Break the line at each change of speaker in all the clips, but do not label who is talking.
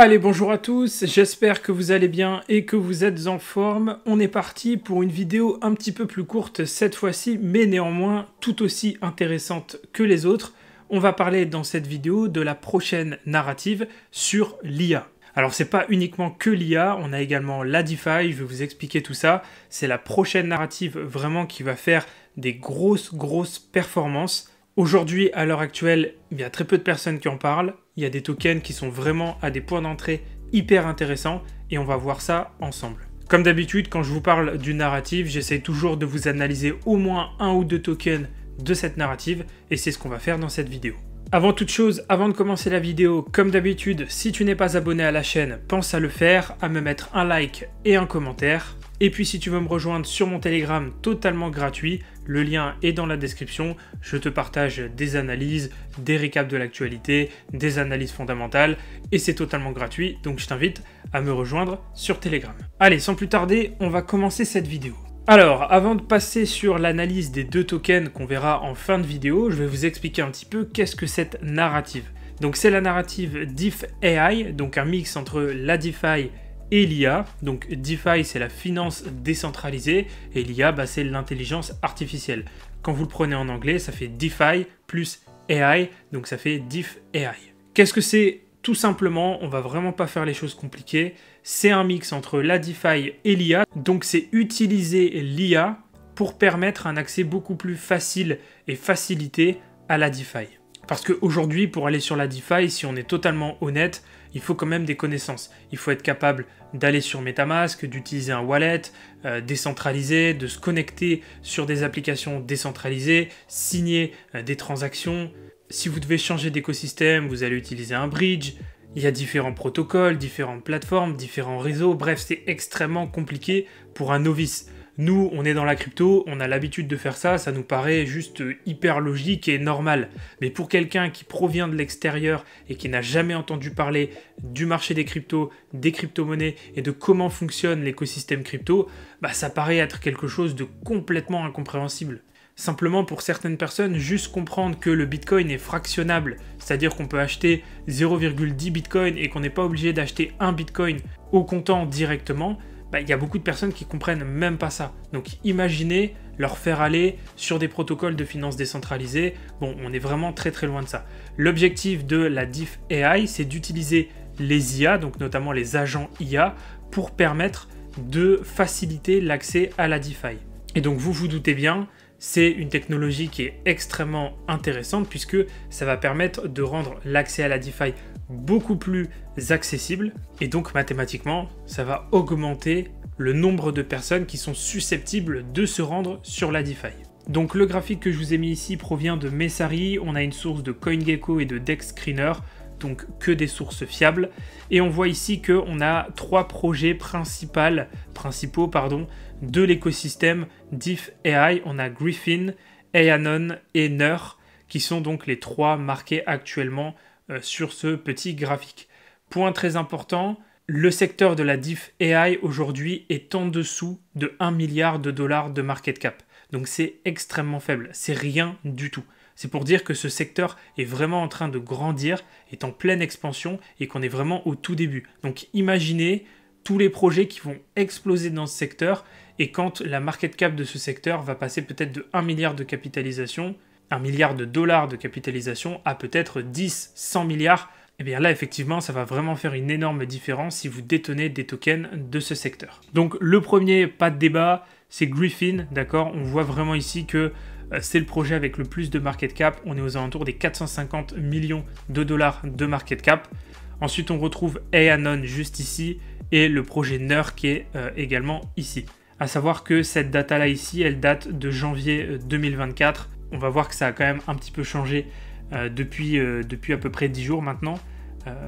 Allez, bonjour à tous, j'espère que vous allez bien et que vous êtes en forme. On est parti pour une vidéo un petit peu plus courte cette fois-ci, mais néanmoins tout aussi intéressante que les autres. On va parler dans cette vidéo de la prochaine narrative sur l'IA. Alors c'est pas uniquement que l'IA, on a également la DeFi, je vais vous expliquer tout ça. C'est la prochaine narrative vraiment qui va faire des grosses performances. Aujourd'hui, à l'heure actuelle, il y a très peu de personnes qui en parlent. Il y a des tokens qui sont vraiment à des points d'entrée hyper intéressants et on va voir ça ensemble. Comme d'habitude, quand je vous parle d'une narrative, j'essaie toujours de vous analyser au moins un ou deux tokens de cette narrative et c'est ce qu'on va faire dans cette vidéo. Avant toute chose, avant de commencer la vidéo, comme d'habitude, si tu n'es pas abonné à la chaîne, pense à le faire, à me mettre un like et un commentaire. Et puis si tu veux me rejoindre sur mon Telegram totalement gratuit, le lien est dans la description. Je te partage des analyses, des récaps de l'actualité, des analyses fondamentales et c'est totalement gratuit, donc je t'invite à me rejoindre sur Telegram. Allez, sans plus tarder, on va commencer cette vidéo. Alors, avant de passer sur l'analyse des deux tokens qu'on verra en fin de vidéo, je vais vous expliquer un petit peu qu'est-ce que cette narrative. Donc c'est la narrative DeFi, donc un mix entre la DeFi et l'IA. Donc DeFi c'est la finance décentralisée et l'IA c'est l'intelligence artificielle. Quand vous le prenez en anglais, ça fait DeFi plus AI, donc ça fait DeFi. Qu'est-ce que c'est? Tout simplement, on va vraiment pas faire les choses compliquées. C'est un mix entre la DeFi et l'IA. Donc c'est utiliser l'IA pour permettre un accès beaucoup plus facile et facilité à la DeFi. Parce qu'aujourd'hui, pour aller sur la DeFi, si on est totalement honnête, il faut quand même des connaissances. Il faut être capable d'aller sur MetaMask, d'utiliser un wallet décentralisé, de se connecter sur des applications décentralisées, signer des transactions. Si vous devez changer d'écosystème, vous allez utiliser un bridge. Il y a différents protocoles, différentes plateformes, différents réseaux. Bref, c'est extrêmement compliqué pour un novice. Nous, on est dans la crypto, on a l'habitude de faire ça, ça nous paraît juste hyper logique et normal. Mais pour quelqu'un qui provient de l'extérieur et qui n'a jamais entendu parler du marché des cryptos, des crypto-monnaies et de comment fonctionne l'écosystème crypto, ça paraît être quelque chose de complètement incompréhensible. Simplement pour certaines personnes, juste comprendre que le Bitcoin est fractionnable, c'est-à-dire qu'on peut acheter 0,10 Bitcoin et qu'on n'est pas obligé d'acheter un Bitcoin au comptant directement, il y a beaucoup de personnes qui comprennent même pas ça. Donc imaginez leur faire aller sur des protocoles de finance décentralisés. Bon, on est vraiment très loin de ça. L'objectif de la DeFi, c'est d'utiliser les IA, donc notamment les agents IA, pour permettre de faciliter l'accès à la DeFi. Et donc vous vous doutez bien, c'est une technologie qui est extrêmement intéressante puisque ça va permettre de rendre l'accès à la DeFi beaucoup plus accessible et donc mathématiquement ça va augmenter le nombre de personnes qui sont susceptibles de se rendre sur la DeFi. Donc le graphique que je vous ai mis ici provient de Messari, on a une source de CoinGecko et de DexScreener, donc que des sources fiables, et on voit ici qu'on a trois projets principaux de l'écosystème DeFi. On a Griffin, Aianon et Neur qui sont donc les trois marqués actuellement sur ce petit graphique. Point très important, le secteur de la DeFi aujourd'hui est en dessous de 1 milliard de dollars de market cap. Donc c'est extrêmement faible, c'est rien du tout. C'est pour dire que ce secteur est vraiment en train de grandir, est en pleine expansion et qu'on est vraiment au tout début. Donc imaginez tous les projets qui vont exploser dans ce secteur et quand la market cap de ce secteur va passer peut-être de 1 milliard de capitalisation, 1 milliard de dollars de capitalisation à peut-être 10, 100 milliards, et bien là effectivement ça va vraiment faire une énorme différence si vous détenez des tokens de ce secteur. Donc le premier, pas de débat, c'est Griffin, d'accord? On voit vraiment ici que c'est le projet avec le plus de market cap, on est aux alentours des 450 millions de dollars de market cap. Ensuite on retrouve Aianon juste ici et le projet Neur qui est également ici. À savoir que cette data là ici, elle date de janvier 2024. On va voir que ça a quand même un petit peu changé depuis à peu près 10 jours maintenant.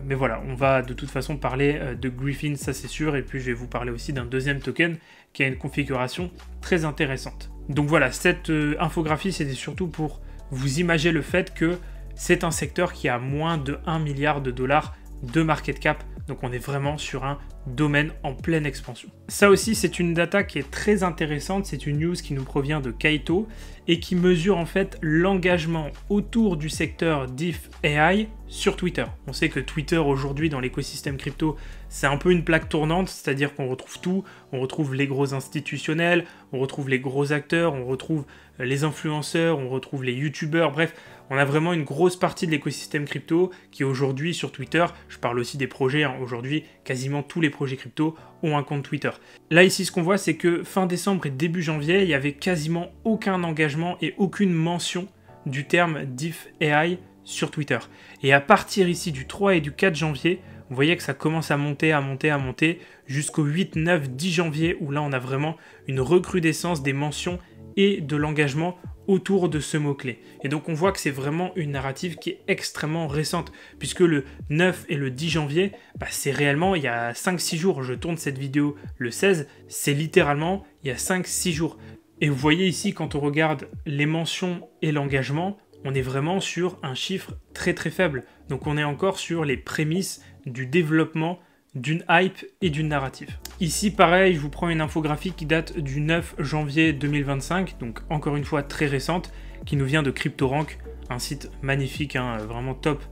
Mais voilà, on va de toute façon parler de Griffin, ça c'est sûr. Et puis je vais vous parler aussi d'un deuxième token qui a une configuration très intéressante. Donc voilà, cette infographie, c'était surtout pour vous imager le fait que c'est un secteur qui a moins de 1 milliard de dollars de market cap Donc on est vraiment sur un domaine en pleine expansion. Ça aussi, c'est une data qui est très intéressante. C'est une news qui nous provient de Kaito et qui mesure en fait l'engagement autour du secteur DeFi AI sur Twitter. On sait que Twitter aujourd'hui dans l'écosystème crypto, c'est un peu une plaque tournante, c'est-à-dire qu'on retrouve tout, on retrouve les gros institutionnels, on retrouve les gros acteurs, on retrouve les influenceurs, on retrouve les youtubeurs, bref, on a vraiment une grosse partie de l'écosystème crypto qui aujourd'hui sur Twitter, je parle aussi des projets, hein, aujourd'hui quasiment tous les projets crypto ont un compte Twitter. Là ici ce qu'on voit c'est que fin décembre et début janvier, il n'y avait quasiment aucun engagement et aucune mention du terme DeFi AI sur Twitter. Et à partir ici du 3 et du 4 janvier, vous voyez que ça commence à monter, jusqu'au 8, 9, 10 janvier, où là on a vraiment une recrudescence des mentions et de l'engagement autour de ce mot-clé. Et donc on voit que c'est vraiment une narrative qui est extrêmement récente, puisque le 9 et le 10 janvier, c'est réellement il y a 5-6 jours, je tourne cette vidéo le 16, c'est littéralement il y a 5-6 jours. Et vous voyez ici, quand on regarde les mentions et l'engagement, on est vraiment sur un chiffre très très faible. Donc on est encore sur les prémices du développement d'une hype et d'une narrative. Ici pareil, je vous prends une infographie qui date du 9 janvier 2025, donc encore une fois très récente, qui nous vient de CryptoRank, un site magnifique, hein, vraiment top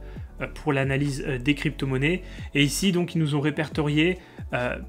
pour l'analyse des crypto-monnaies. Et ici donc ils nous ont répertorié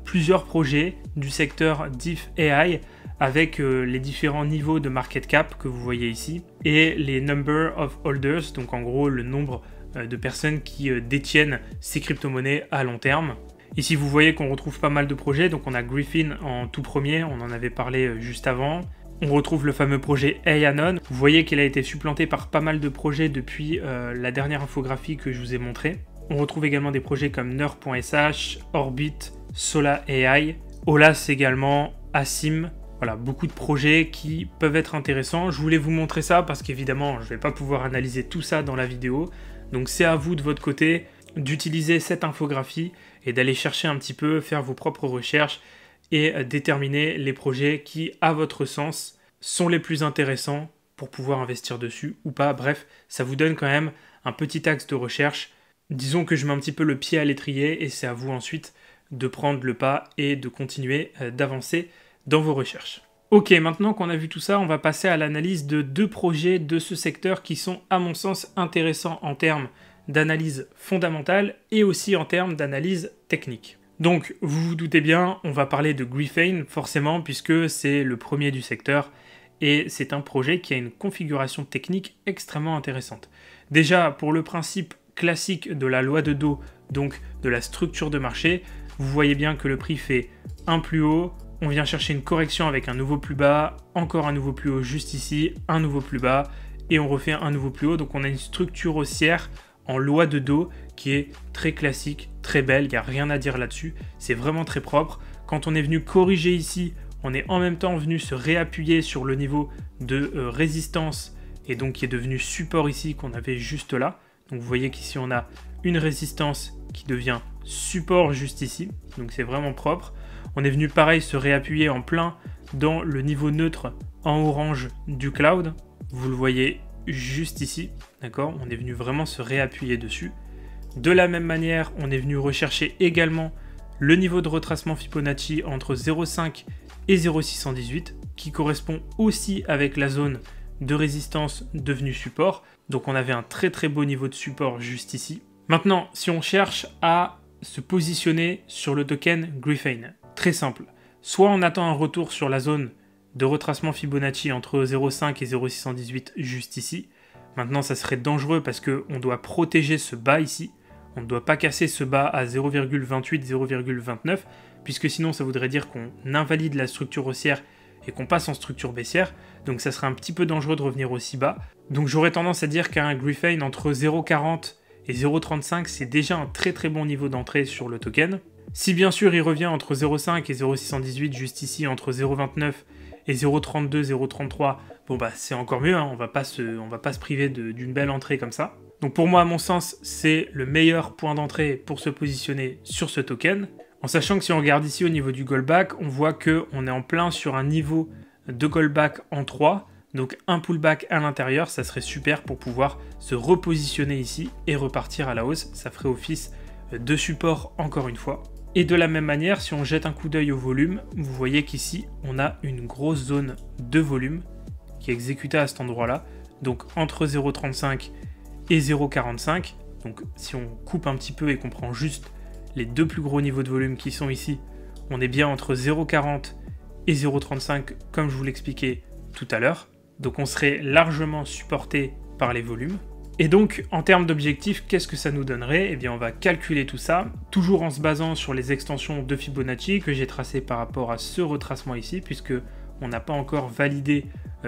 plusieurs projets du secteur DeFi AI avec les différents niveaux de market cap que vous voyez ici et les number of holders, donc en gros le nombre de personnes qui détiennent ces crypto-monnaies à long terme. Ici vous voyez qu'on retrouve pas mal de projets, donc on a Griffin en tout premier, on en avait parlé juste avant. On retrouve le fameux projet Aianon. Vous voyez qu'il a été supplanté par pas mal de projets depuis la dernière infographie que je vous ai montrée. On retrouve également des projets comme Neur.sh, Orbit, Sola AI, Olas également, Asim. Voilà, beaucoup de projets qui peuvent être intéressants. Je voulais vous montrer ça parce qu'évidemment, je ne vais pas pouvoir analyser tout ça dans la vidéo. Donc c'est à vous de votre côté d'utiliser cette infographie et d'aller chercher un petit peu, faire vos propres recherches et déterminer les projets qui, à votre sens, sont les plus intéressants pour pouvoir investir dessus ou pas. Bref, ça vous donne quand même un petit axe de recherche. Disons que je mets un petit peu le pied à l'étrier et c'est à vous ensuite de prendre le pas et de continuer d'avancer dans vos recherches. Ok, maintenant qu'on a vu tout ça, on va passer à l'analyse de deux projets de ce secteur qui sont, à mon sens, intéressants en termes d'analyse fondamentale et aussi en termes d'analyse technique. Donc, vous vous doutez bien, on va parler de Griffin, forcément, puisque c'est le premier du secteur, et c'est un projet qui a une configuration technique extrêmement intéressante. Déjà, pour le principe classique de la loi de Do, donc de la structure de marché, vous voyez bien que le prix fait un plus haut, on vient chercher une correction avec un nouveau plus bas, encore un nouveau plus haut juste ici, un nouveau plus bas, et on refait un nouveau plus haut, donc on a une structure haussière en loi de Do qui est très classique, très belle, il n'y a rien à dire là-dessus, c'est vraiment très propre. Quand on est venu corriger ici, on est en même temps venu se réappuyer sur le niveau de résistance et donc qui est devenu support ici qu'on avait juste là. Donc vous voyez qu'ici on a une résistance qui devient support juste ici, donc c'est vraiment propre. On est venu pareil se réappuyer en plein dans le niveau neutre en orange du cloud, vous le voyez juste ici, d'accord? On est venu vraiment se réappuyer dessus. De la même manière, on est venu rechercher également le niveau de retracement Fibonacci entre 0,5 et 0,618 qui correspond aussi avec la zone de résistance devenue support. Donc on avait un très très beau niveau de support juste ici. Maintenant, si on cherche à se positionner sur le token Griffin, très simple. Soit on attend un retour sur la zone de retracement Fibonacci entre 0,5 et 0,618 juste ici. Maintenant, ça serait dangereux parce qu'on doit protéger ce bas ici. On ne doit pas casser ce bas à 0,28, 0,29, puisque sinon ça voudrait dire qu'on invalide la structure haussière et qu'on passe en structure baissière. Donc ça serait un petit peu dangereux de revenir aussi bas. Donc j'aurais tendance à dire qu'un Griffin entre 0,40 et 0,35, c'est déjà un très très bon niveau d'entrée sur le token. Si bien sûr il revient entre 0,5 et 0,618, juste ici, entre 0,29 et 0,32, 0,33, bon bah c'est encore mieux, hein, on va pas se priver d'une belle entrée comme ça. Donc pour moi, à mon sens, c'est le meilleur point d'entrée pour se positionner sur ce token. En sachant que si on regarde ici au niveau du Goldback, on voit qu'on est en plein sur un niveau de Goldback en 3. Donc un pullback à l'intérieur, ça serait super pour pouvoir se repositionner ici et repartir à la hausse. Ça ferait office de support encore une fois. Et de la même manière, si on jette un coup d'œil au volume, vous voyez qu'ici, on a une grosse zone de volume qui est exécutée à cet endroit-là, donc entre 0,35 et 0,45. Donc si on coupe un petit peu et qu'on prend juste les deux plus gros niveaux de volume qui sont ici, on est bien entre 0,40 et 0,35 comme je vous l'expliquais tout à l'heure. Donc on serait largement supporté par les volumes. Et donc en termes d'objectifs, qu'est-ce que ça nous donnerait? Eh bien on va calculer tout ça, toujours en se basant sur les extensions de Fibonacci que j'ai tracées par rapport à ce retracement ici, puisque on n'a pas encore validé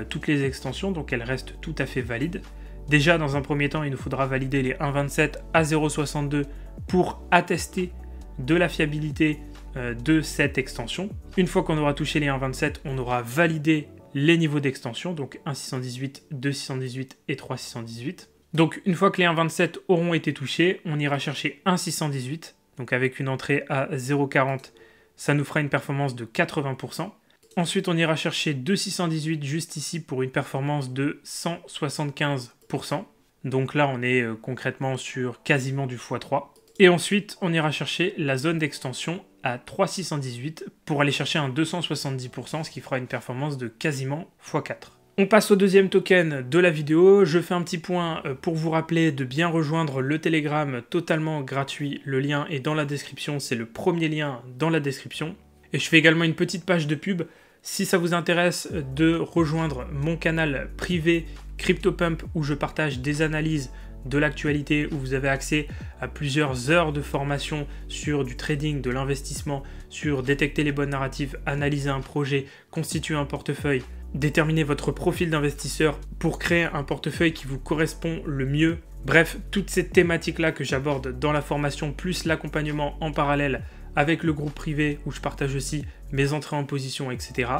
toutes les extensions, donc elles restent tout à fait valides. Déjà, dans un premier temps, il nous faudra valider les 1,27 à 0,62 pour attester de la fiabilité de cette extension. Une fois qu'on aura touché les 1,27, on aura validé les niveaux d'extension, donc 1,618, 2,618 et 3,618. Donc une fois que les 1,27 auront été touchés, on ira chercher 1,618, donc avec une entrée à 0,40, ça nous fera une performance de 80%. Ensuite, on ira chercher 2,618 juste ici pour une performance de 175%. Donc là, on est concrètement sur quasiment du x3. Et ensuite, on ira chercher la zone d'extension à 3,618 pour aller chercher un 270%, ce qui fera une performance de quasiment x4. On passe au deuxième token de la vidéo. Je fais un petit point pour vous rappeler de bien rejoindre le Telegram totalement gratuit. Le lien est dans la description, c'est le premier lien dans la description. Et je fais également une petite page de pub. Si ça vous intéresse de rejoindre mon canal privé CryptoPump où je partage des analyses de l'actualité, où vous avez accès à plusieurs heures de formation sur du trading, de l'investissement, sur détecter les bonnes narratives, analyser un projet, constituer un portefeuille, déterminer votre profil d'investisseur pour créer un portefeuille qui vous correspond le mieux. Bref, toutes ces thématiques-là que j'aborde dans la formation, plus l'accompagnement en parallèle avec le groupe privé où je partage aussi mes entrées en position, etc.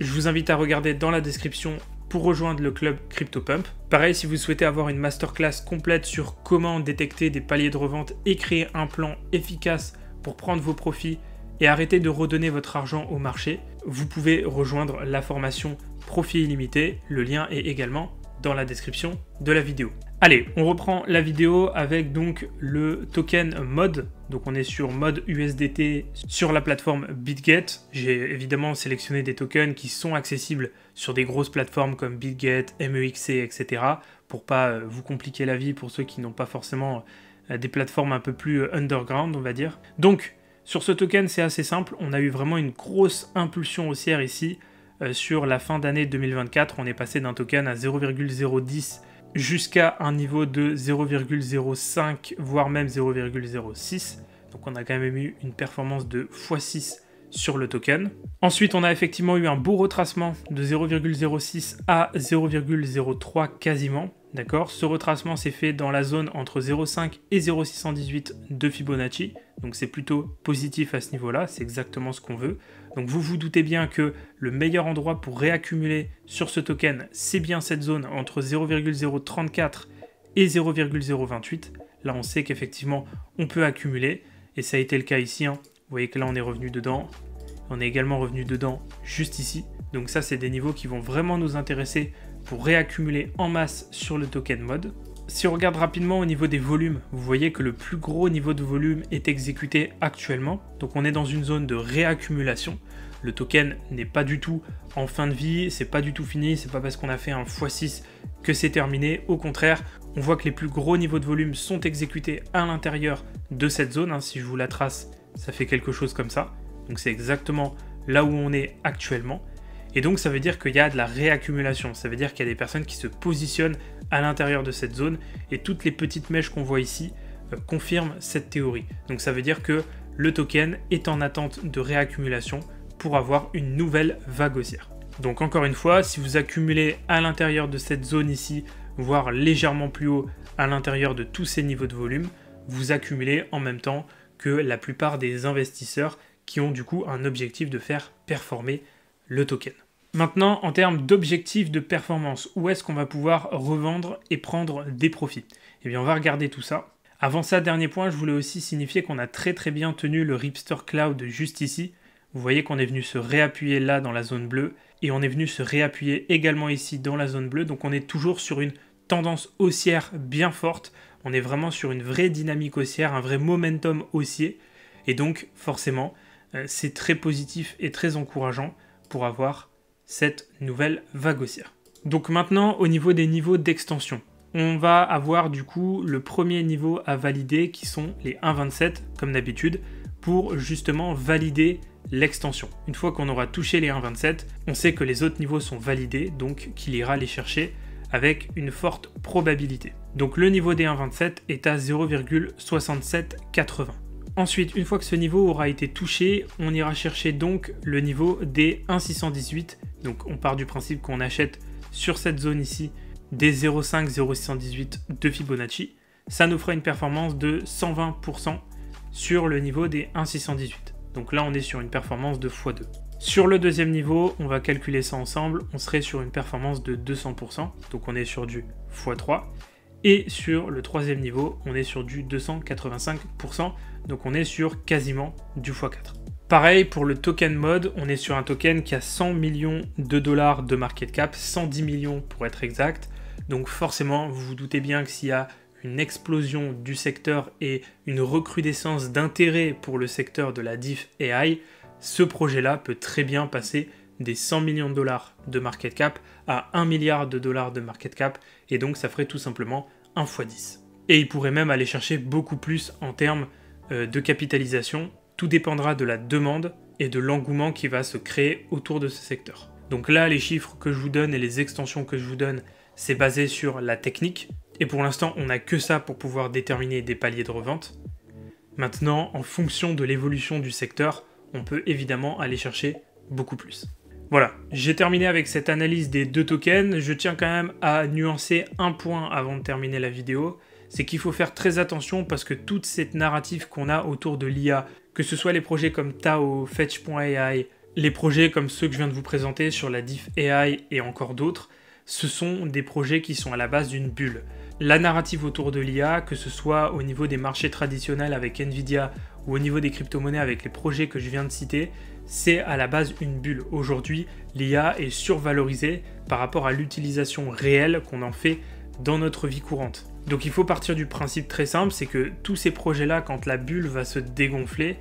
Je vous invite à regarder dans la description pour rejoindre le club CryptoPump. Pareil, si vous souhaitez avoir une masterclass complète sur comment détecter des paliers de revente et créer un plan efficace pour prendre vos profits et arrêter de redonner votre argent au marché, vous pouvez rejoindre la formation Profit illimité. Le lien est également dans la description de la vidéo. Allez, on reprend la vidéo avec donc le token MOD. Donc on est sur MOD USDT sur la plateforme BitGet. J'ai évidemment sélectionné des tokens qui sont accessibles sur des grosses plateformes comme BitGet, MEXC, etc. pour pas vous compliquer la vie pour ceux qui n'ont pas forcément des plateformes un peu plus underground, on va dire. Donc sur ce token, c'est assez simple. On a eu vraiment une grosse impulsion haussière ici. Sur la fin d'année 2024, on est passé d'un token à 0,010 jusqu'à un niveau de 0,05 voire même 0,06. Donc on a quand même eu une performance de x6 sur le token. Ensuite, on a effectivement eu un beau retracement de 0,06 à 0,03 quasiment. D'accord, ce retracement s'est fait dans la zone entre 0,5 et 0,618 de Fibonacci. Donc c'est plutôt positif à ce niveau-là, c'est exactement ce qu'on veut. Donc vous vous doutez bien que le meilleur endroit pour réaccumuler sur ce token, c'est bien cette zone entre 0,034 et 0,028. Là, on sait qu'effectivement, on peut accumuler. Et ça a été le cas ici. Vous voyez que là, on est revenu dedans. On est également revenu dedans juste ici. Donc ça, c'est des niveaux qui vont vraiment nous intéresser pour réaccumuler en masse sur le token MOD. Si on regarde rapidement au niveau des volumes, vous voyez que le plus gros niveau de volume est exécuté actuellement. Donc on est dans une zone de réaccumulation. Le token n'est pas du tout en fin de vie, c'est pas du tout fini, c'est pas parce qu'on a fait un x6 que c'est terminé. Au contraire, on voit que les plus gros niveaux de volume sont exécutés à l'intérieur de cette zone. Si je vous la trace, ça fait quelque chose comme ça. Donc c'est exactement là où on est actuellement. Et donc ça veut dire qu'il y a de la réaccumulation, ça veut dire qu'il y a des personnes qui se positionnent à l'intérieur de cette zone et toutes les petites mèches qu'on voit ici confirment cette théorie. Donc ça veut dire que le token est en attente de réaccumulation pour avoir une nouvelle vague haussière. Donc encore une fois, si vous accumulez à l'intérieur de cette zone ici, voire légèrement plus haut à l'intérieur de tous ces niveaux de volume, vous accumulez en même temps que la plupart des investisseurs qui ont du coup un objectif de faire performer le token. Maintenant, en termes d'objectifs de performance, où est-ce qu'on va pouvoir revendre et prendre des profits? Eh bien, on va regarder tout ça. Avant ça, dernier point, je voulais aussi signifier qu'on a très bien tenu le Ripster Cloud juste ici. Vous voyez qu'on est venu se réappuyer là dans la zone bleue et on est venu se réappuyer également ici dans la zone bleue. Donc on est toujours sur une tendance haussière bien forte. On est vraiment sur une vraie dynamique haussière, un vrai momentum haussier. Et donc, forcément, c'est très positif et très encourageant pour avoir cette nouvelle vague haussière. Donc maintenant, au niveau des niveaux d'extension, on va avoir du coup le premier niveau à valider qui sont les 1,27 comme d'habitude pour justement valider l'extension. Une fois qu'on aura touché les 1,27, on sait que les autres niveaux sont validés, donc qu'il ira les chercher avec une forte probabilité. Donc le niveau des 1,27 est à 0,6780. Ensuite, une fois que ce niveau aura été touché, on ira chercher donc le niveau des 1,618. Donc on part du principe qu'on achète sur cette zone ici des 0,5-0,618 de Fibonacci. Ça nous fera une performance de 120% sur le niveau des 1,618. Donc là, on est sur une performance de x2. Sur le deuxième niveau, on va calculer ça ensemble, on serait sur une performance de 200%, donc on est sur du x3. Et sur le troisième niveau, on est sur du 285%, donc on est sur quasiment du x4. Pareil pour le token mode, on est sur un token qui a 100 millions de dollars de market cap, 110 millions pour être exact. Donc forcément, vous vous doutez bien que s'il y a une explosion du secteur et une recrudescence d'intérêt pour le secteur de la DeFi AI, ce projet-là peut très bien passer des 100 millions de dollars de market cap à 1 milliard de dollars de market cap, et donc ça ferait tout simplement 1 x 10. Et il pourrait même aller chercher beaucoup plus en termes de capitalisation. Tout dépendra de la demande et de l'engouement qui va se créer autour de ce secteur. Donc là, les chiffres que je vous donne et les extensions que je vous donne, c'est basé sur la technique. Et pour l'instant, on n'a que ça pour pouvoir déterminer des paliers de revente. Maintenant, en fonction de l'évolution du secteur, on peut évidemment aller chercher beaucoup plus. Voilà, j'ai terminé avec cette analyse des deux tokens. Je tiens quand même à nuancer un point avant de terminer la vidéo. C'est qu'il faut faire très attention parce que toute cette narrative qu'on a autour de l'IA, que ce soit les projets comme Tao, Fetch.ai, les projets comme ceux que je viens de vous présenter sur la DeFi AI et encore d'autres, ce sont des projets qui sont à la base d'une bulle. La narrative autour de l'IA, que ce soit au niveau des marchés traditionnels avec Nvidia ou au niveau des crypto-monnaies avec les projets que je viens de citer, c'est à la base une bulle. Aujourd'hui, l'IA est survalorisée par rapport à l'utilisation réelle qu'on en fait dans notre vie courante. Donc il faut partir du principe très simple, c'est que tous ces projets-là, quand la bulle va se dégonfler,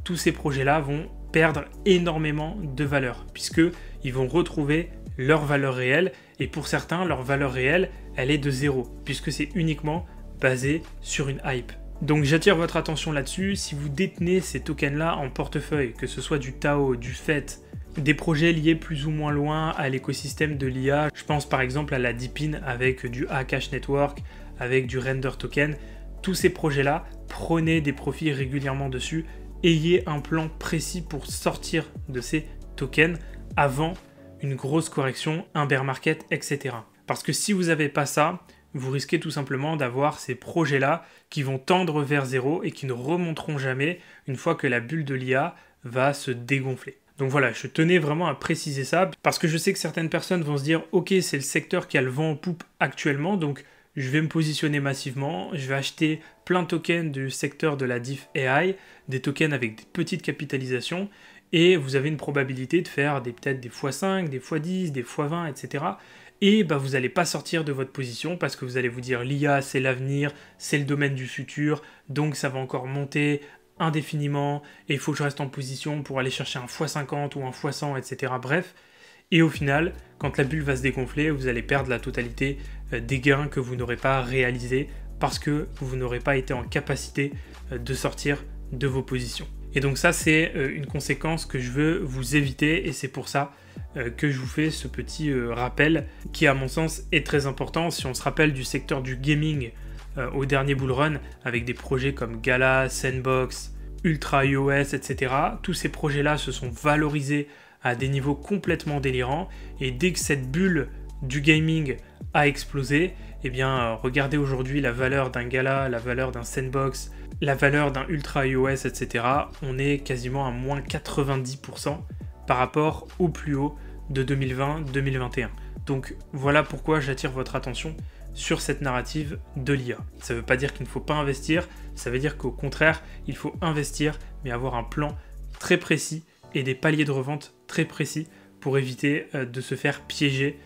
tous ces projets-là vont perdre énormément de valeur, puisqu'ils vont retrouver leur valeur réelle, et pour certains, leur valeur réelle, elle est de 0, puisque c'est uniquement basé sur une hype. Donc j'attire votre attention là-dessus, si vous détenez ces tokens-là en portefeuille, que ce soit du Tao, du FET, des projets liés plus ou moins loin à l'écosystème de l'IA, je pense par exemple à la DeepIn avec du Akash Network, avec du Render Token, tous ces projets-là, prenez des profits régulièrement dessus, ayez un plan précis pour sortir de ces tokens avant une grosse correction, un bear market, etc. Parce que si vous n'avez pas ça, vous risquez tout simplement d'avoir ces projets-là qui vont tendre vers zéro et qui ne remonteront jamais une fois que la bulle de l'IA va se dégonfler. Donc voilà, je tenais vraiment à préciser ça, parce que je sais que certaines personnes vont se dire « Ok, c'est le secteur qui a le vent en poupe actuellement, donc je vais me positionner massivement, je vais acheter plein de tokens du secteur de la DeFi AI, des tokens avec des petites capitalisations, et vous avez une probabilité de faire peut-être des x5, des x10, des x20, etc. Et vous n'allez pas sortir de votre position parce que vous allez vous dire l'IA c'est l'avenir, c'est le domaine du futur, donc ça va encore monter indéfiniment, et il faut que je reste en position pour aller chercher un x50 ou un x100, etc. Bref, et au final, quand la bulle va se dégonfler, vous allez perdre la totalité des gains que vous n'aurez pas réalisés parce que vous n'aurez pas été en capacité de sortir de vos positions. Et donc ça, c'est une conséquence que je veux vous éviter, et c'est pour ça que je vous fais ce petit rappel qui, à mon sens, est très important. Si on se rappelle du secteur du gaming au dernier bull run, avec des projets comme Gala, Sandbox, Ultra iOS, etc., tous ces projets-là se sont valorisés à des niveaux complètement délirants, et dès que cette bulle du gaming a explosé, eh bien, regardez aujourd'hui la valeur d'un Gala, la valeur d'un Sandbox, la valeur d'un Ultra iOS, etc. On est quasiment à moins 90% par rapport au plus haut de 2020-2021. Donc voilà pourquoi j'attire votre attention sur cette narrative de l'IA. Ça ne veut pas dire qu'il ne faut pas investir, ça veut dire qu'au contraire, il faut investir, mais avoir un plan très précis et des paliers de revente très précis pour éviter de se faire piéger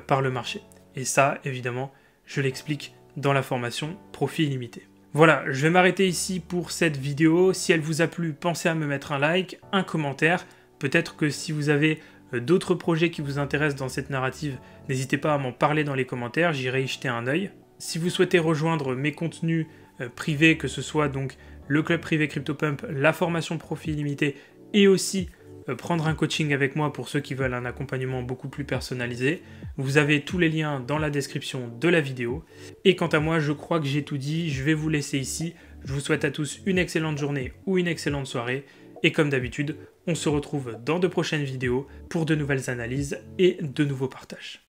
par le marché. Et ça, évidemment, je l'explique dans la formation Profit Illimité. Voilà, je vais m'arrêter ici pour cette vidéo. Si elle vous a plu, pensez à me mettre un like, un commentaire. Peut-être que si vous avez d'autres projets qui vous intéressent dans cette narrative, n'hésitez pas à m'en parler dans les commentaires, j'irai y jeter un œil. Si vous souhaitez rejoindre mes contenus privés, que ce soit donc le club privé CryptoPump, la formation Profit Illimité et aussi prendre un coaching avec moi pour ceux qui veulent un accompagnement beaucoup plus personnalisé. Vous avez tous les liens dans la description de la vidéo. Et quant à moi, je crois que j'ai tout dit, je vais vous laisser ici. Je vous souhaite à tous une excellente journée ou une excellente soirée. Et comme d'habitude, on se retrouve dans de prochaines vidéos pour de nouvelles analyses et de nouveaux partages.